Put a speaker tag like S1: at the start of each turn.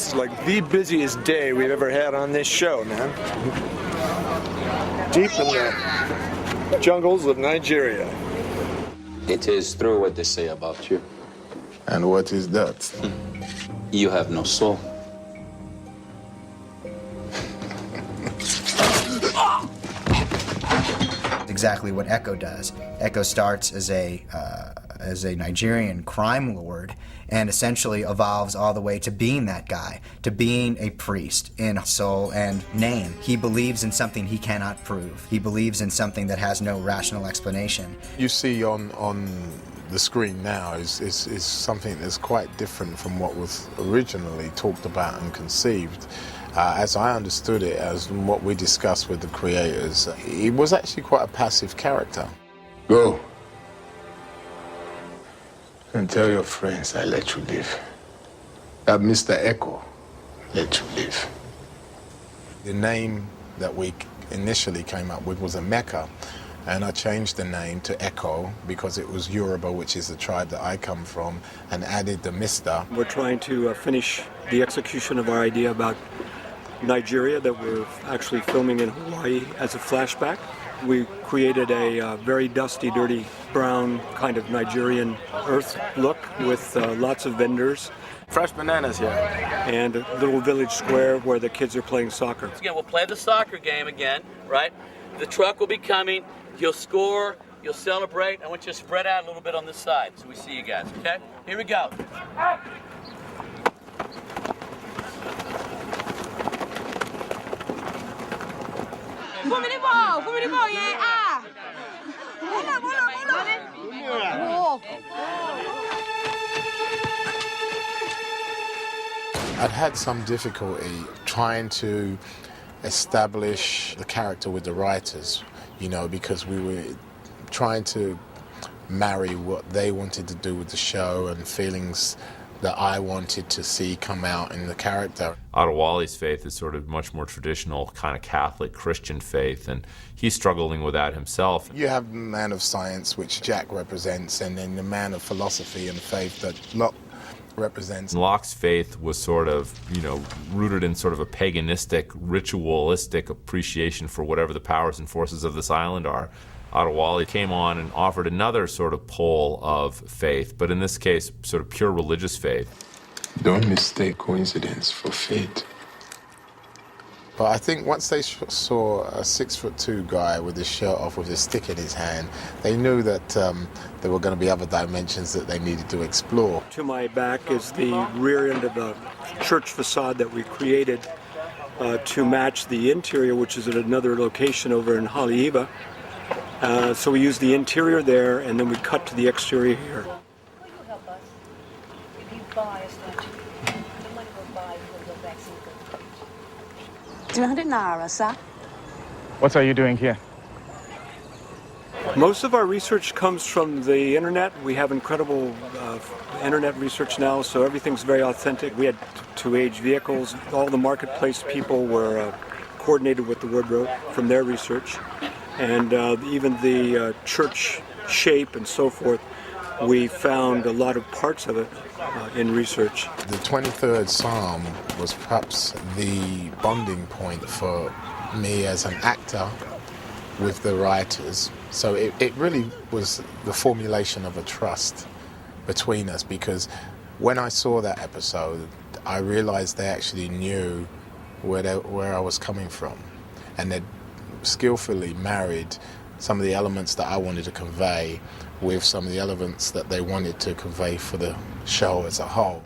S1: This is like the busiest day we've ever had on this show, man. Deep in the jungles of Nigeria.
S2: It is true what they say about you.
S3: And what is that?
S2: You have no soul.
S4: Exactly what Echo does. Echo starts as a Nigerian crime lord and essentially evolves all the way to being that guy, to being a priest in soul and name. He believes in something he cannot prove. He believes in something that has no rational explanation.
S3: You see on the screen now is something that's quite different from what was originally talked about and conceived. As I understood it, as what we discussed with the creators, he was actually quite a passive character.
S5: Go and tell your friends I let you live. That Mr. Echo let you live.
S3: The name that we initially came up with was Emeka, and I changed the name to Echo because it was Yoruba, which is the tribe that I come from, and added the Mr.
S1: We're trying to finish the execution of our idea about Nigeria that we're actually filming in Hawaii as a flashback. We created a very dusty, dirty, brown kind of Nigerian earth look with lots of vendors.
S6: Fresh bananas here.
S1: And a little village square where the kids are playing soccer.
S7: Again, we'll play the soccer game again, right? The truck will be coming. You'll score. You'll celebrate. I want you to spread out a little bit on this side so we see you guys, okay? Here we go.
S3: I'd had some difficulty trying to establish the character with the writers, because we were trying to marry what they wanted to do with the show and feelings that I wanted to see come out in the character.
S8: Adewale's faith is sort of much more traditional, kind of Catholic Christian faith, and he's struggling with that himself.
S3: You have the man of science, which Jack represents, and then the man of philosophy and faith that Locke represents.
S8: Locke's faith was sort of, rooted in sort of a paganistic, ritualistic appreciation for whatever the powers and forces of this island are. Adewale came on and offered another sort of pole of faith, but in this case, sort of pure religious faith.
S5: Don't mistake coincidence for fate.
S3: But I think once they saw a 6'2" guy with his shirt off with his stick in his hand, they knew that there were going to be other dimensions that they needed to explore.
S1: To my back is the rear end of the church facade that we created to match the interior, which is at another location over in Haleiwa. So we use the interior there, and then we cut to the exterior here.
S9: Will you help us? If you buy a statue, the money will buy will go back to the 300 naira, sir.
S6: What are you doing here?
S1: Most of our research comes from the internet. We have incredible internet research now, so everything's very authentic. We had to age vehicles. All the marketplace people were coordinated with the wardrobe from their research. And even the church shape and so forth, we found a lot of parts of it in research.
S3: The 23rd Psalm was perhaps the bonding point for me as an actor with the writers. So it really was the formulation of a trust between us, because when I saw that episode, I realized they actually knew where I was coming from, and they'd skillfully married some of the elements that I wanted to convey with some of the elements that they wanted to convey for the show as a whole.